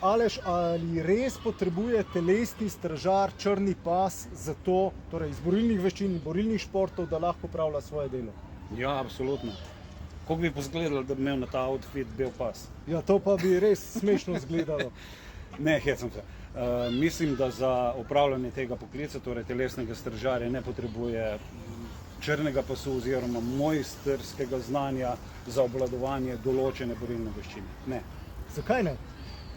Aleš, ali res potrebuje telesni stražar črni pas za to, torej iz borilnih veščin, borilnih športov, da lahko opravlja svoje delo? Ja, absolutno. Kako bi pozgledali, da bi imel na ta outfit bel pas? Ja, to pa bi res smešno izgledalo. Ne, hecam se. Mislim, da za opravljanje tega poklica, torej telesnega stražarja, ne potrebuje črnega pasu oziroma mojstrskega znanja za obvladovanje določene borilne veščine. Ne. Zakaj ne?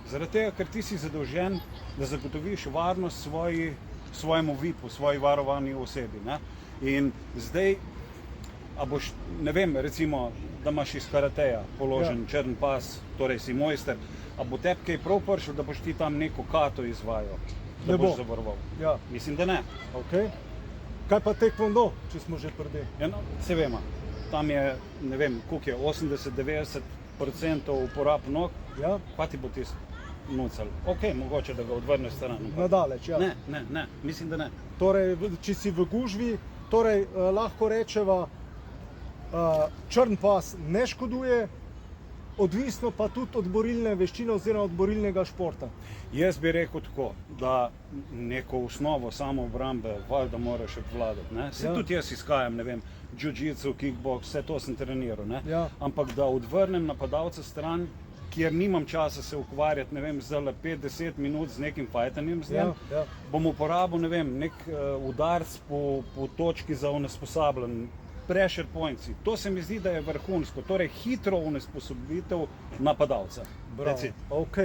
Zaradi tega, ker ti si zadolžen, da zagotoviš varnost svojemu VIP-u, svoji varovani osebi. Ne? In zdaj, a boš, ne vem, recimo, da imaš iz karateja položen črn pas, torej si mojster, a bo tebi kaj prav prišel, da boš ti tam neko kato izvajal, da Ne bo. boš zavaroval? Ja, Mislim, da ne. ok. Kaj pa taekwondo, če smo že pri tem? Ja, no, se vemo, tam je, ne vem, koliko je, 80-90% uporab nog, Ja, pa ti bo ti nucal. Ok, mogoče, da ga odvrneš stran. nadaleč, ja. Ne, mislim, da ne. Torej, če si v gužvi, torej lahko rečeva, črn pas ne škoduje, odvisno pa tudi od borilne veščine oziroma od borilnega športa. Jaz bi rekel tako, da neko osnovo samoobrambe valjda moraš obvladati. Ne? Se Ja. tudi jaz izhajam, ne vem, jiu-jitsu, kickbox, vse to sem treniral. Ne? Ja. Ampak da odvrnem napadalca stran, kjer nimam časa se ukvarjati, ne vem, zdaj 5-10 minut z nekim fajtanjem z njim, Ja. bom uporabil, ne vem, nek udarc po točki za onesposabljen, pressure points. To se mi zdi, da je vrhunsko, torej hitro onesposobitev napadalca. Bravo. That's it. Ok.